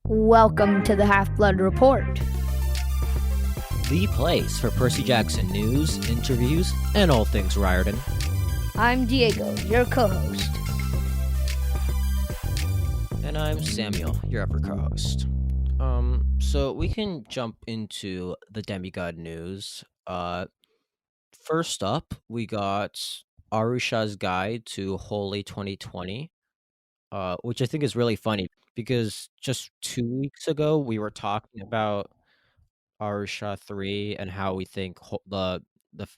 Welcome to the Half-Blood Report. The place for Percy Jackson news, interviews, and all things Riordan. I'm Diego, your co-host. And I'm Samuel, your upper co-host. So we can jump into the demigod news. First up, we got Arusha's guide to Holi 2020, which I think is really funny because just 2 weeks ago we were talking about Arusha 3 and how we think the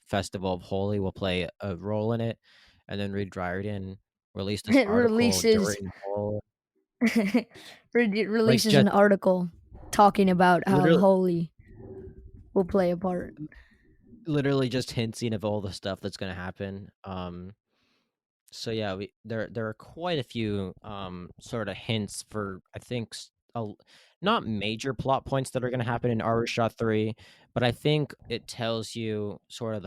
Festival of Holi will play a role in it, and then Rick Riordan released this It article releases during Holi, it like releases just an article talking about how literally, Holi will play a part. literally just hinting of all the stuff that's gonna happen. So yeah, there are quite a few sort of hints for I think not major plot points that are going to happen in Arusha 3, but I think it tells you sort of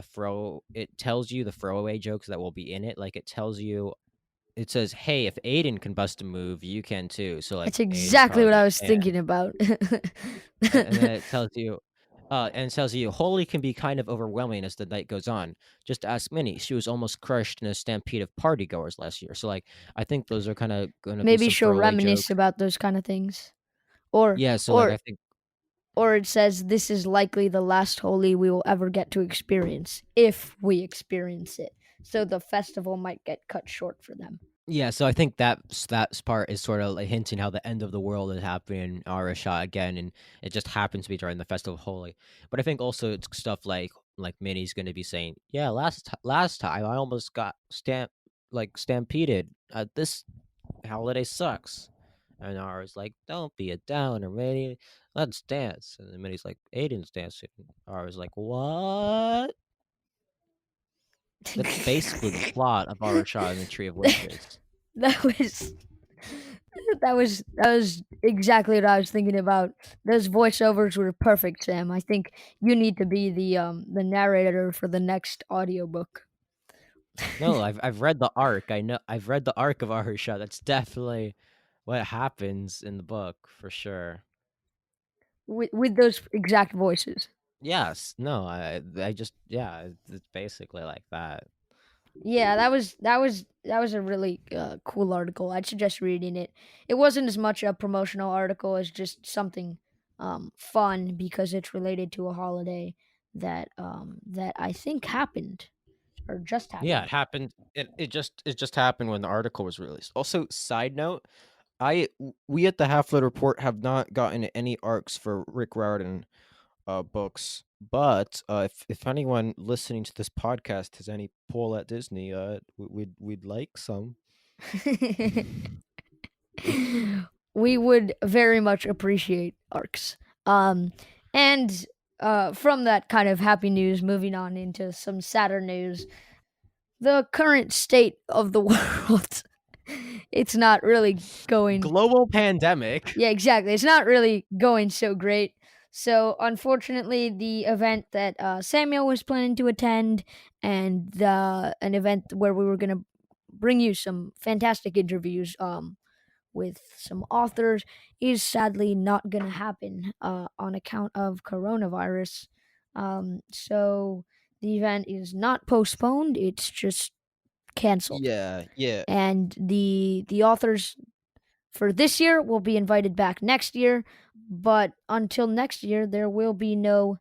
it tells you the throwaway jokes that will be in it. Like it says, "Hey, if Aiden can bust a move, you can too." So like That's Aiden's exactly probably what going I to was stand. thinking about. And then it tells you, Holy can be kind of overwhelming as the night goes on. Just ask Minnie. She was almost crushed in a stampede of partygoers last year. So, like, I think those are kind of going to be Maybe some she'll throwaway reminisce jokes. about those kind of things. Or Yeah, so, like, or I think, or it says this is likely the last Holi we will ever get to experience, if we experience it. So the festival might get cut short for them. yeah, so I think that part is sort of like hinting how the end of the world is happening in Arasha again, and it just happens to be during the Festival of Holy. But I think also it's stuff like Minnie's going to be saying, "Yeah, last time I almost got stampeded. This holiday sucks." And Ara's like, "Don't be a downer, Minnie. Let's dance." And then Minnie's like, "Aiden's dancing." Ara's like, "What?" That's basically the plot of Arasha and the Tree of Wishes. That was that was exactly what I was thinking about. Those voiceovers were perfect, Sam. I think you need to be the narrator for the next audiobook. No, I've read the arc. I know I've read the arc of Arusha. That's definitely what happens in the book for sure. with those exact voices. Yes. No, I just yeah, it's basically like that. Yeah, that was a really cool article. I'd suggest reading it. It wasn't as much a promotional article as just something fun because it's related to a holiday that I think happened or just Yeah, happened. it happened. It just happened when the article was released. Also, side note, we at the Half Blood Report have not gotten any arcs for Rick Riordan books, but if anyone listening to this podcast has any pull at Disney, we'd like some. We would very much appreciate arcs. Um, and from that kind of happy news, moving on into some sadder news, the current state of the world. It's not really going. Global pandemic. Yeah, exactly. It's not really going so great. So, unfortunately, the event that Samuel was planning to attend, and an event where we were going to bring you some fantastic interviews with some authors, is sadly not going to happen on account of coronavirus. So, the event is not postponed; it's just canceled. Yeah, yeah. And the authors for this year will be invited back next year, but until next year there will be no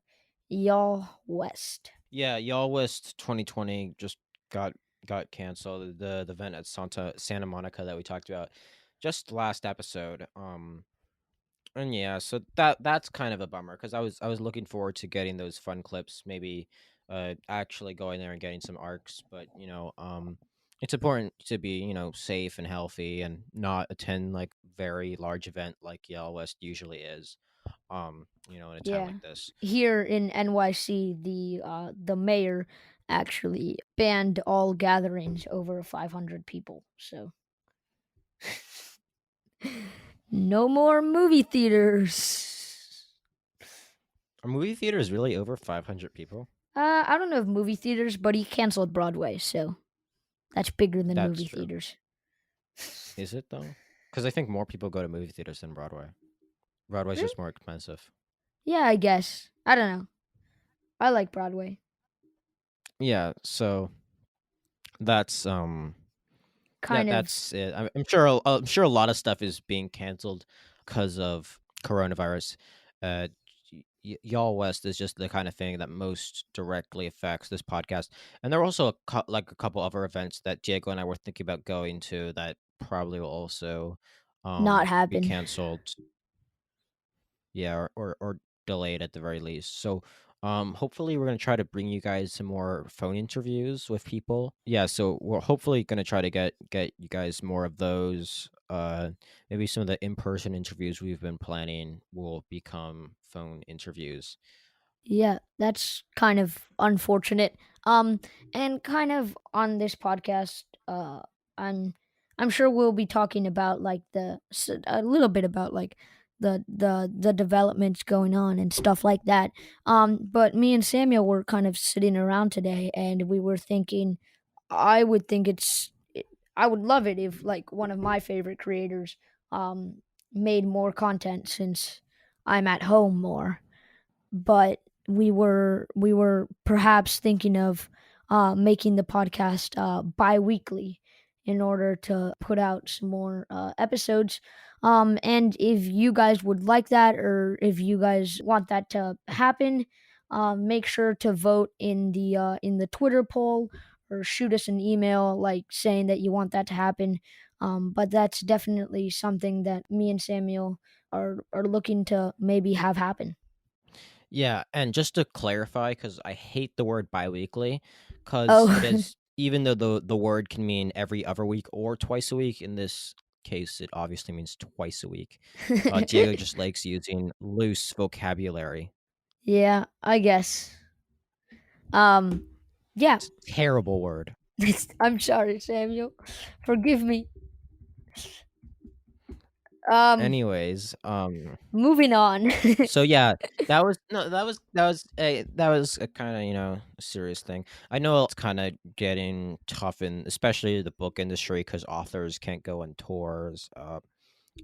Y'all West. Yeah, Y'all West 2020 just got got canceled. The event at Santa Monica that we talked about just last episode. And yeah, so that's kind of a bummer because I was looking forward to getting those fun clips, maybe actually going there and getting some arcs, but it's important to be, safe and healthy and not attend like very large event like Yale West usually is. In a time Yeah. like this. Here in NYC, the mayor actually banned all gatherings over 500 people. So no more movie theaters. Are movie theaters really over 500 people? I don't know if movie theaters, but he canceled Broadway, so that's bigger than That's movie true. theaters. Is it though? Because I think more people go to movie theaters than Broadway. Broadway's Really? just more expensive. Yeah, I guess. I don't know. I like Broadway. Yeah, so that's yeah, Kind of that's it. I'm sure a lot of stuff is being canceled because of coronavirus. Uh, y'all West is just the kind of thing that most directly affects this podcast, and there are also like a couple other events that Diego and I were thinking about going to that probably will also not be happen. canceled. Yeah, or delayed at the very least. So, hopefully we're gonna try to bring you guys some more phone interviews with people. Yeah, so we're hopefully gonna try to get you guys more of those. Maybe some of the in-person interviews we've been planning will become phone interviews. Yeah, that's kind of unfortunate. Um, and kind of on this podcast, I'm I'm sure we'll be talking about like a little bit about like the developments going on and stuff like that. But me and Samuel were kind of sitting around today, and we were thinking, I would think I would love it if like one of my favorite creators made more content since I'm at home more, but we were perhaps thinking of making the podcast bi-weekly in order to put out some more episodes. And if you guys would like that, or if you guys want that to happen, make sure to vote in the Twitter poll, or shoot us an email like saying that you want that to happen. But that's definitely something that me and Samuel are looking to maybe have happen. Yeah, and just to clarify, because I hate the word biweekly, because it Oh, is, even though the word can mean every other week or twice a week, in this case, it obviously means twice a week. Diego just likes using loose vocabulary. yeah, I guess. Um, yeah, It's a terrible word. I'm sorry, Samuel. Forgive me. Um, Anyways, moving on. so yeah, that was no, that was a kind of serious thing. I know it's kind of getting tough in especially the book industry because authors can't go on tours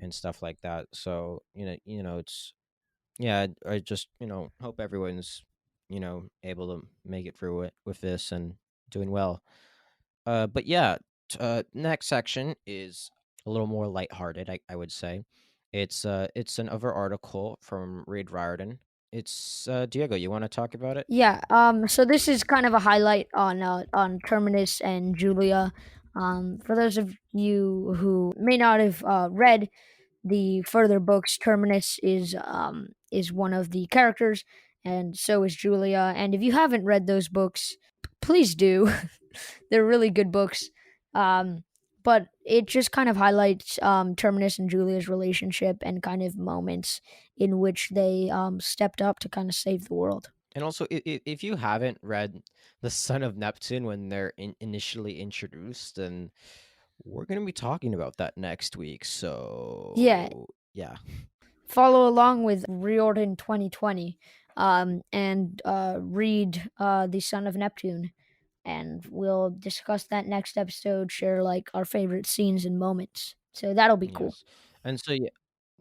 and stuff like that. So it's yeah. I just hope everyone's able to make it through it with this and doing well. But yeah, next section is a little more lighthearted, I would say. It's another article from Rick Riordan. It's Diego. You want to talk about it? Yeah, so this is kind of a highlight on Terminus and Julia. For those of you who may not have read the further books, Terminus is one of the characters, and so is Julia. And if you haven't read those books, please do. They're really good books. Um, but it just kind of highlights Terminus and Julia's relationship and kind of moments in which they stepped up to kind of save the world. And also, if you haven't read The Son of Neptune when they're initially introduced, then we're going to be talking about that next week. Yeah, So, yeah. follow along with Riordan 2020, and read The Son of Neptune. And we'll discuss that next episode, share like our favorite scenes and moments. So that'll be cool. Yes. And so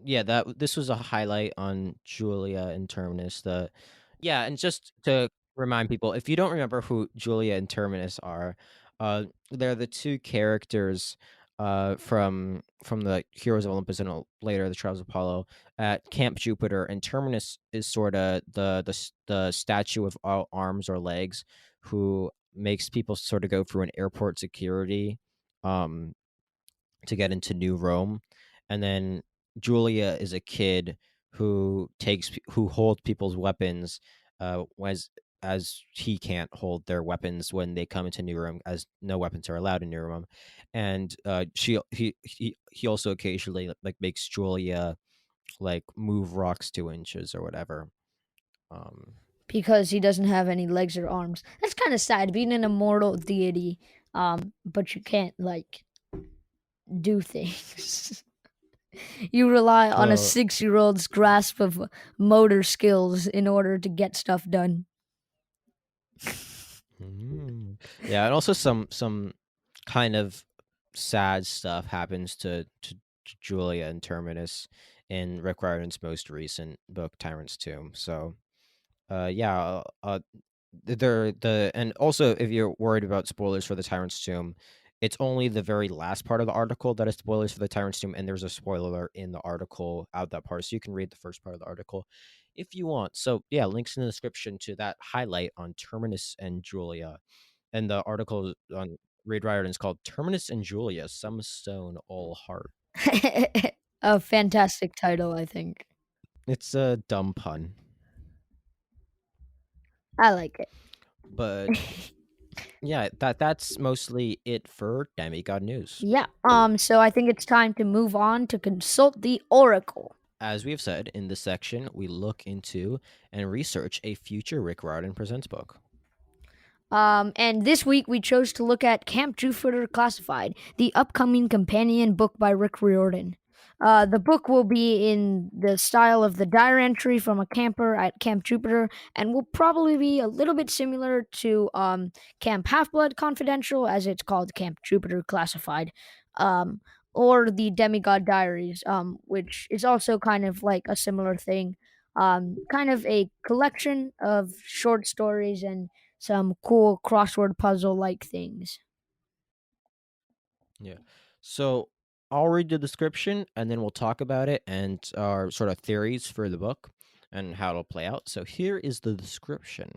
yeah, that this was a highlight on Julia and Terminus. The Yeah, and just to remind people, if you don't remember who Julia and Terminus are, they're the two characters from the Heroes of Olympus and later the Trials of Apollo at Camp Jupiter, and Terminus is sort of the statue of all arms or legs who makes people sort of go through an airport security um to get into New Rome, and then Julia is a kid who holds people's weapons, as he can't hold their weapons when they come into New Rome, as no weapons are allowed in New Rome, and he also occasionally like makes Julia like move rocks 2 inches or whatever. Um, Because he doesn't have any legs or arms. That's kind of sad, being an immortal deity, but you can't like do things. You rely on a well, 6 year old's grasp of motor skills in order to get stuff done. yeah, and also some kind of sad stuff happens to Julia and Terminus in Rick Riordan's most recent book, Tyrant's Tomb. So, yeah, and also if you're worried about spoilers for the Tyrant's Tomb, it's only the very last part of the article that is spoilers for the Tyrant's Tomb, and there's a spoiler in the article out that part, so you can read the first part of the article if you want. So yeah, links in the description to that highlight on Terminus and Julia, and the article on Reed Riordan is called "Terminus and Julia: Some Stone, All Heart." A fantastic title, I think. It's a dumb pun, I like it. but yeah, that's mostly it for Demigod News. Yeah. So I think it's time to move on to consult the oracle. As we have said, in this section, we look into and research a future Rick Riordan Presents book. And this week we chose to look at Camp Jupiter Classified, the upcoming companion book by Rick Riordan. The book will be in the style of the diary entry from a camper at Camp Jupiter, and will probably be a little bit similar to Camp Half Blood Confidential, as it's called Camp Jupiter Classified, um, or the Demigod Diaries, which is also kind of like a similar thing. Kind of a collection of short stories and some cool crossword puzzle like things. Yeah. So I'll read the description and then we'll talk about it and our sort of theories for the book and how it'll play out. So here is the description.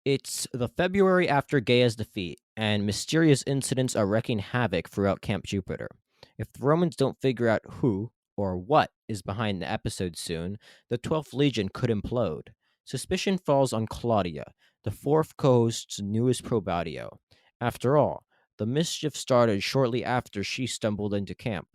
It's the February after Gaia's defeat, and mysterious incidents are wreaking havoc throughout Camp Jupiter. If the Romans don't figure out who or what is behind the episode soon, the 12th Legion could implode. Suspicion falls on Claudia, the fourth coast's newest probadio. After all, the mischief started shortly after she stumbled into camp.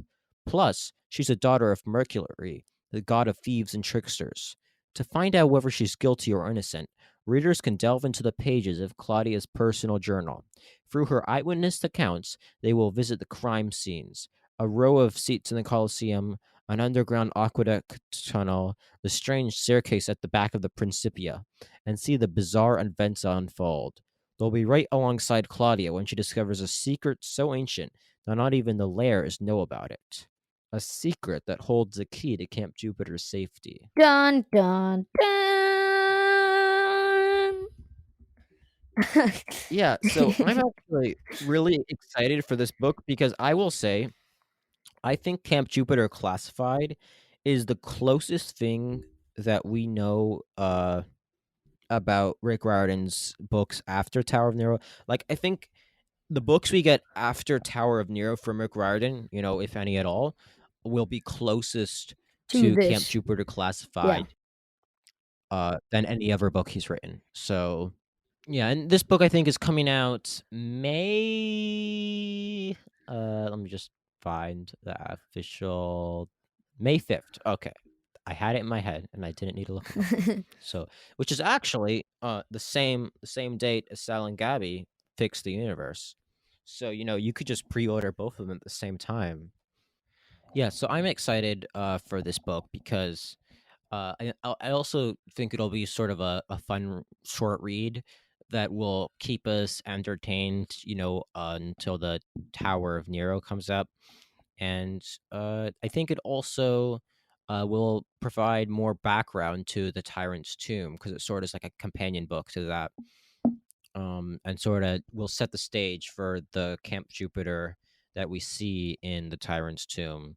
Plus, she's a daughter of Mercury, the god of thieves and tricksters. To find out whether she's guilty or innocent, readers can delve into the pages of Claudia's personal journal. Through her eyewitness accounts, they will visit the crime scenes, a row of seats in the Colosseum, an underground aqueduct tunnel, the strange staircase at the back of the Principia, and see the bizarre events unfold. They'll be right alongside Claudia when she discovers a secret so ancient that not even the Lairs know about it. A secret that holds the key to Camp Jupiter's safety. Dun dun dun. Yeah, so I'm actually really excited for this book because I will say I think Camp Jupiter Classified is the closest thing that we know about Rick Riordan's books after Tower of Nero. Like I think the books we get after Tower of Nero from Rick Riordan, if any at all, will be closest To to Camp this. Jupiter Yeah. Classified than any other book he's written. So yeah, and this book I think is coming out May. Let me just find the official May 5th. Okay, I had it in my head and I didn't need to look it up. So, which is actually the same date as Sal and Gabby Fix the Universe. So you could just pre-order both of them at the same time. Yeah, so I'm excited for this book because I also think it'll be sort of a fun short read that will keep us entertained, until the Tower of Nero comes up. And I think it also will provide more background to the Tyrant's Tomb because it sort of is like a companion book to that. And sort of will set the stage for the Camp Jupiter that we see in the Tyrant's Tomb.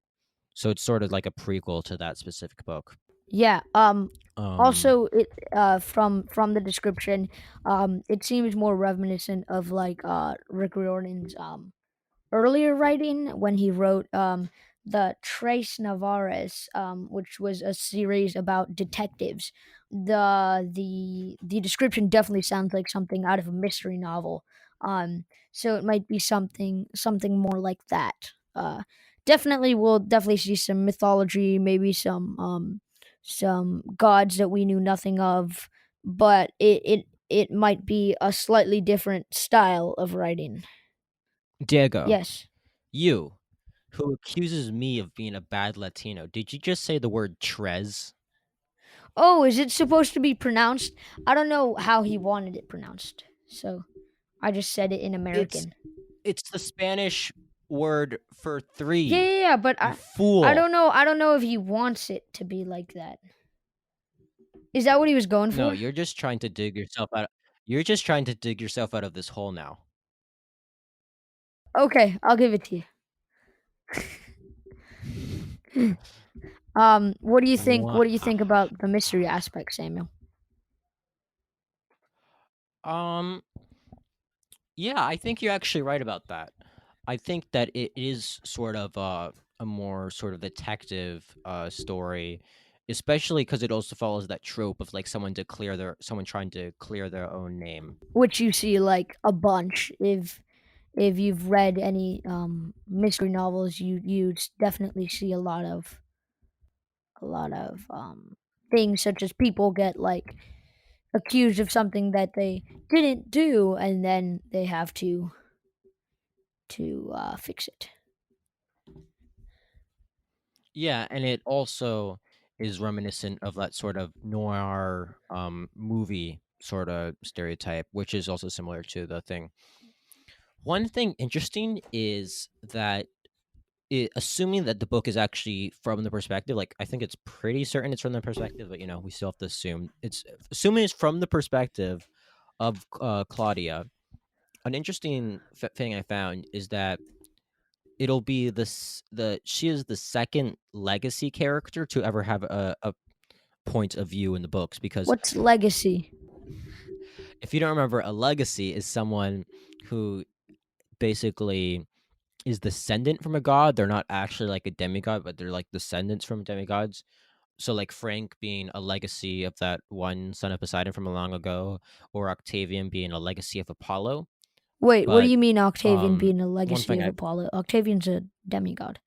So it's sort of like a prequel to that specific book. Yeah. Um, Also, it from the description, it seems more reminiscent of like Rick Riordan's earlier writing when he wrote the Tres Navarres, which was a series about detectives. The description definitely sounds like something out of a mystery novel. So it might be something more like that. Definitely, we'll definitely see some mythology, maybe some gods that we knew nothing of, but it might be a slightly different style of writing. Diego, Yes. you, who accuses me of being a bad Latino, did you just say the word Trez? Oh, is it supposed to be pronounced? I don't know how he wanted it pronounced. So I just said it in It's American. it's the Spanish. word for Yeah, three. yeah, yeah, but You I fool. don't know. I don't know if he wants it to be like that. Is that what he was going No, for? you're just trying to dig yourself out. You're just trying to dig yourself out of this hole now. Okay, I'll give it to you. What do you think? Wow. What do you think about the mystery aspect, Samuel? Um. Yeah, I think you're actually right about that. I think that it is sort of a more sort of detective story, especially because it also follows that trope of like someone trying to clear their own name. Which you see like a bunch. If you've read any mystery novels, definitely see a lot of things such as people get like accused of something that they didn't do, and then they have to fix it. Yeah, and it also is reminiscent of that sort of noir movie sort of stereotype, which is also similar to the thing. One thing interesting is that assuming that the book is actually from the perspective, like I think it's pretty certain it's from the perspective, but we still have to assume it's assuming it's from the perspective of Claudia. An interesting thing I found is that it'll be the she is the second legacy character to ever have a point of view in the books because What's legacy? if you don't remember, a legacy is someone who basically is descendant from a god. They're not actually like a demigod, but they're like descendants from demigods. So like Frank being a legacy of that one son of Poseidon from long ago, or Octavian being a legacy of Apollo. Wait, what do But you mean Octavian um being a one legacy thing of I Apollo? Octavian's a demigod.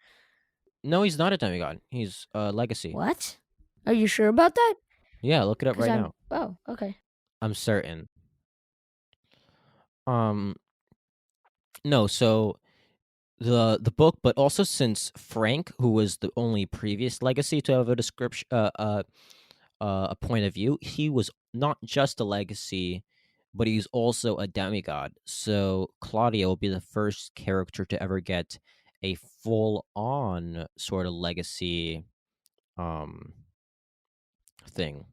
no, he's not a demigod. He's a legacy. What? Are you sure about that? Yeah, look it up Because right I'm. now. Oh, okay. I'm certain. Um no, so the book, but also since Frank, who was the only previous legacy to have a description, a point of view, he was not just a legacy, but he's also a demigod. So Claudia will be the first character to ever get a full on sort of legacy um thing.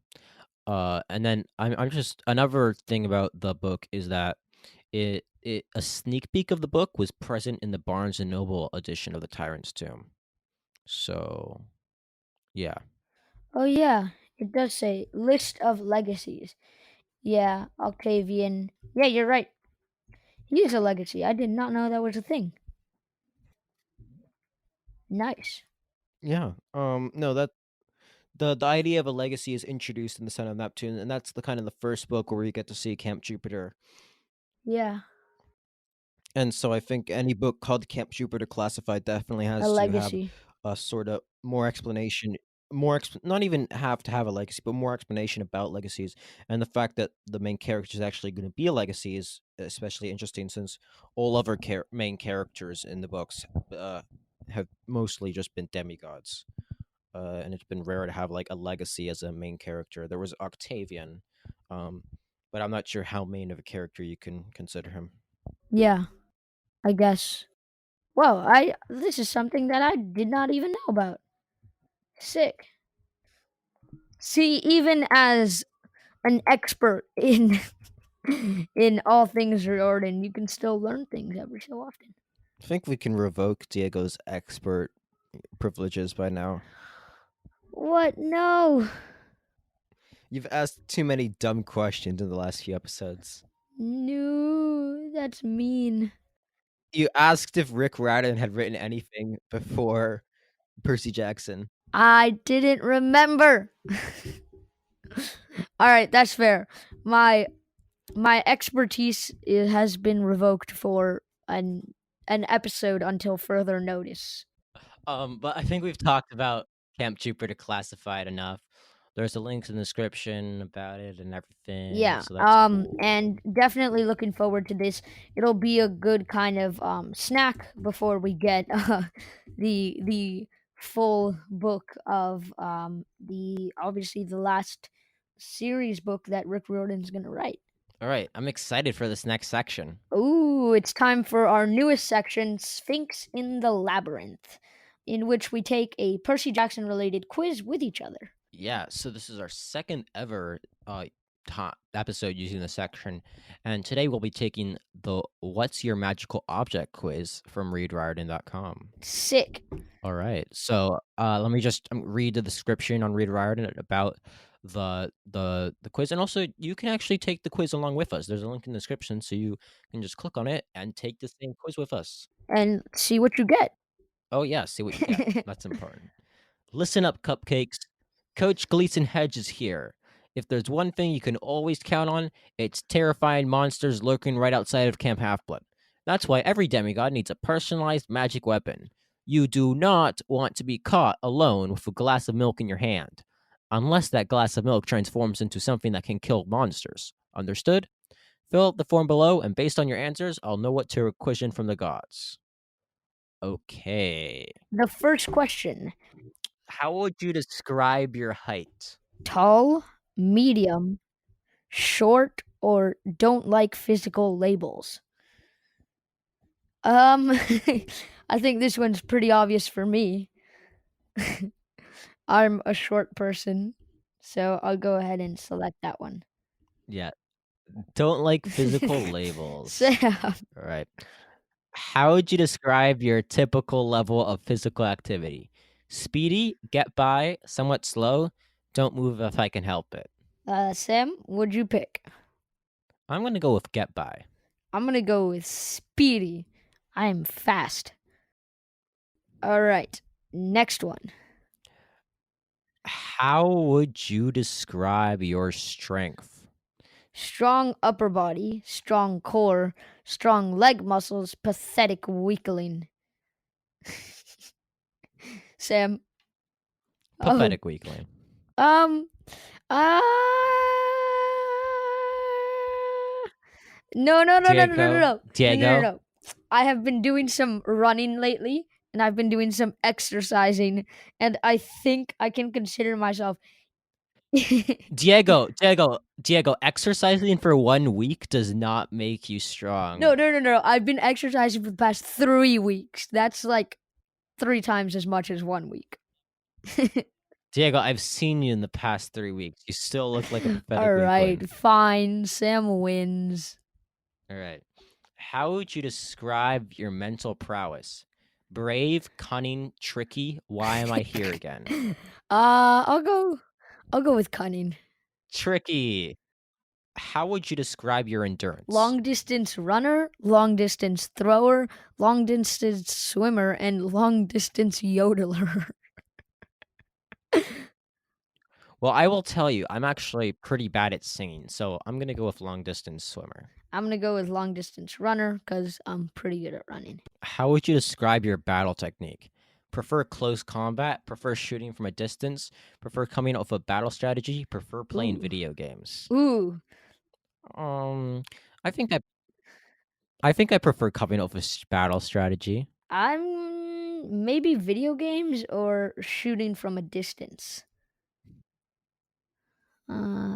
And then I'm just another thing about the book is that it a sneak peek of the book was present in the Barnes and Noble edition of the Tyrant's Tomb. So yeah. Oh yeah, it does say list of legacies. Yeah, Octavian. Yeah, you're right. He is a legacy. I did not know that was a thing. Nice. Yeah. No, that the idea of a legacy is introduced in the Son of Neptune, and that's the kind of the first book where we get to see Camp Jupiter. Yeah, And so I think any book called Camp Jupiter Classified definitely a has to have legacy. a sort of more explanation, not even have to have a legacy, but more explanation about legacies. And the fact that the main character is actually going to be a legacy is especially interesting since all other main characters in the books uh, have mostly just been demigods. And it's been rare to have like a legacy as a main character. There was Octavian, um, but I'm not sure how main of a character you can consider him. Yeah, I guess. Well, I this is something that I did not even know about. Sick. See, even as an expert in in all things Riordan, you can still learn things every so often. I think we can revoke Diego's expert privileges by now. What? No. You've asked too many dumb questions in the last few episodes. No, that's mean. You asked if Rick Riordan had written anything before Percy Jackson. I didn't remember. All right, that's fair. My my expertise has been revoked for an episode until further notice. But I think we've talked about Camp Jupiter Classified enough. There's a link in the description about it and everything, Yeah, so that's and cool. definitely looking forward to this. It'll be a good kind of snack before we get the full book of the obviously the last series book that Rick Riordan's gonna write. All right, I'm excited for this next section. Ooh, it's time for our newest section, Sphinx in the Labyrinth, in which we take a Percy Jackson related quiz with each other. Yeah, so this is our second ever episode using this section, and today we'll be taking the "What's Your Magical Object" quiz from ReadRiordan.com. Sick. All right, so let me just read the description on Read Riordan about the quiz, and also you can actually take the quiz along with us. There's a link in the description, so you can just click on it and take the same quiz with us. And see what you get. Oh yeah, see what you get. That's important. Listen up, cupcakes. Coach Gleason Hedge is here. If there's one thing you can always count on, it's terrifying monsters lurking right outside of Camp Half-Blood. That's why every demigod needs a personalized magic weapon. You do not want to be caught alone with a glass of milk in your hand. Unless that glass of milk transforms into something that can kill monsters. Understood? Fill out the form below, and based on your answers, I'll know what to requisition from the gods. Okay. The first question: How would you describe your height? tall, medium, short, or don't like physical labels? I think this one's pretty obvious for me. I'm a short person, so I'll go ahead and select that one. Yeah, don't like physical labels. Sam. All right. How would you describe your typical level of physical activity? Speedy, get by, somewhat slow, don't move if I can help it. Sam, what'd you pick? I'm going to go with get by. I'm gonna go with speedy. I am fast. All right, next one. How would you describe your strength? Strong upper body, strong core, strong leg muscles, pathetic weakling. Sam. Oh. Pathetic weakling. Um. Uh. No, no, no, no, no, no, no, Diego? no, no, no, no, Diego? no. I have been doing some running lately, and I've been doing some exercising, and I think I can consider myself. Diego, exercising for 1 week does not make you No, strong. no, no, no. I've been exercising for the past 3 weeks. That's like 3 times as much as 1 week. Diego, I've seen you in the past 3 weeks. You still look like a pathetic All weakling. right, fine. Sam wins. All right. How would you describe your mental prowess? Brave, cunning, tricky. Why am I here again? I'll go. I'll go with cunning. Tricky. How would you describe your endurance? Long distance runner, long distance thrower, long distance swimmer, and long distance yodeler. Well, I will tell you, I'm actually pretty bad at singing, so I'm going to go with long distance swimmer. I'm gonna go with long distance runner because I'm pretty good at running. How would you describe your battle technique? Prefer close combat? Prefer shooting from a distance? Prefer coming up with a battle strategy? Prefer playing Ooh. video games? Ooh. Um, I think I prefer coming up with battle strategy. I'm maybe video games or shooting from a distance.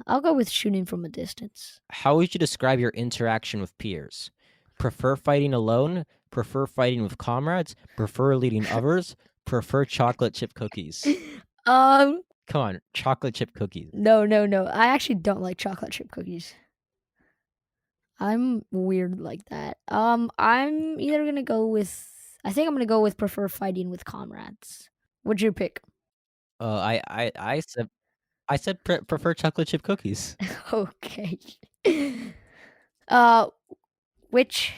I'll go with shooting from a distance. How would you describe your interaction with peers? Prefer fighting alone? Prefer fighting with comrades? Prefer leading others? Prefer chocolate chip cookies? Um, Come on, chocolate chip cookies. no, no, no. I actually don't like chocolate chip cookies. I'm weird like that. I'm either gonna go with. I think I'm gonna go with prefer fighting with comrades. What'd you pick? I said prefer chocolate chip cookies. Okay. uh, which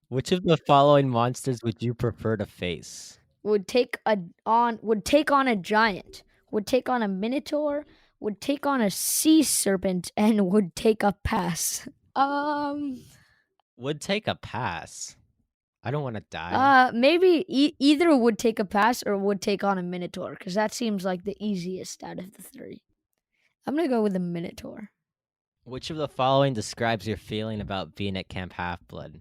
Which of the following monsters would you prefer to face? would take on a giant, would take on a minotaur, would take on a sea serpent, and would take a pass. Would take a pass. I don't want to die. Maybe either would take a pass or would take on a minotaur because that seems like the easiest out of the three. I'm gonna go with a minotaur. Which of the following describes your feeling about being at Camp Half-Blood?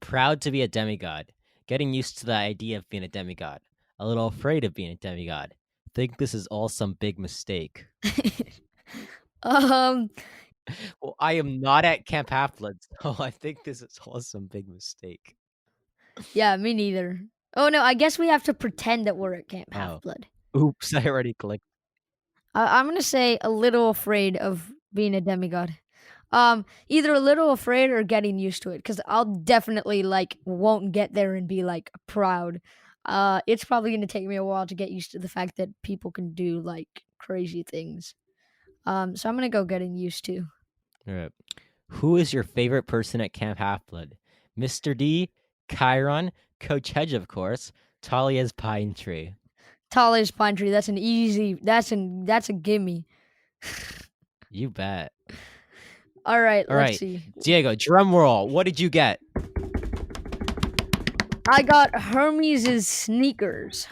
Proud to be a demigod. Getting used to the idea of being a demigod. A little afraid of being a demigod. Think this is all some big mistake. um, Well, I am not at Camp Half-Blood, so I think this is also a big mistake. Yeah, me neither. Oh no, I guess we have to pretend that we're at Camp Half Oh, Blood. oops, I already clicked. I'm gonna say a little afraid of being a demigod. Either a little afraid or getting used to it, because I'll definitely like won't get there and be like proud. It's probably gonna take me a while to get used to the fact that people can do like crazy things. So I'm gonna go getting used to. All right. Who is your favorite person at Camp Half-Blood? Mr. D, Chiron, Coach Hedge, of course, Talia's Pine Tree. Tallest pine tree. That's an easy. That's a gimme. You bet. All right, All let's right, see. Diego, drum roll. What did you get? I got Hermes' sneakers.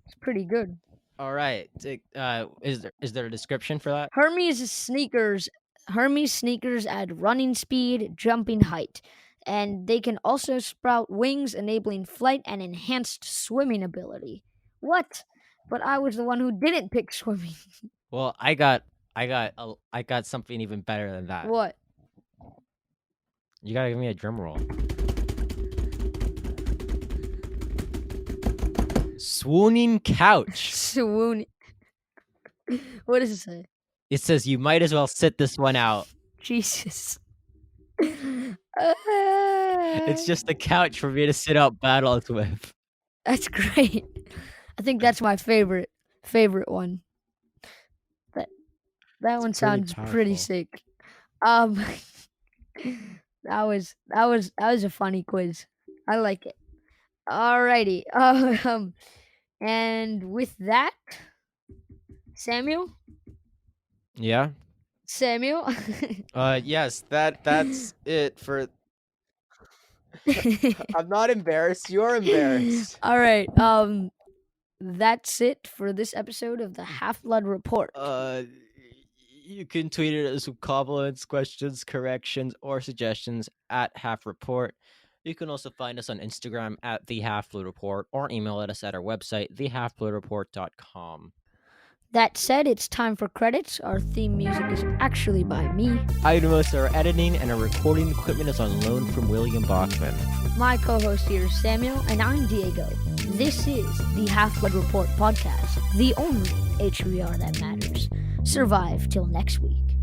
It's pretty good. All right. Is there a description for that? Hermes sneakers. Hermes sneakers add running speed, jumping height, and they can also sprout wings, enabling flight and enhanced swimming ability. What? But I was the one who didn't pick swimming. Well, I got something even better than that. What? You gotta give me a drum roll. Swooning couch. Swoon. What does it say? It says you might as well sit this one out. Jesus. It's just a couch for me to sit out battles with. That's great. I think that's my favorite one. That that one It's pretty sounds pretty powerful. sick. Um that was a funny quiz. I like it. Alrighty. And with that, Samuel? Yeah. Samuel? Yes, that's it for. I'm not embarrassed. You're embarrassed. All right. That's it for this episode of the Half-Blood Report. You can tweet it as compliments, questions, corrections, or suggestions at Half Report. You can also find us on Instagram at The Half Blue Report or email us at our website, thehalfbluereport.com. That said, it's time for credits. Our theme music is actually by me. I do most of our editing, and our recording equipment is on loan from William Bachman. My co-host here is Samuel, and I'm Diego. This is the Half-Blood Report podcast, the only HBR that matters. Survive till next week.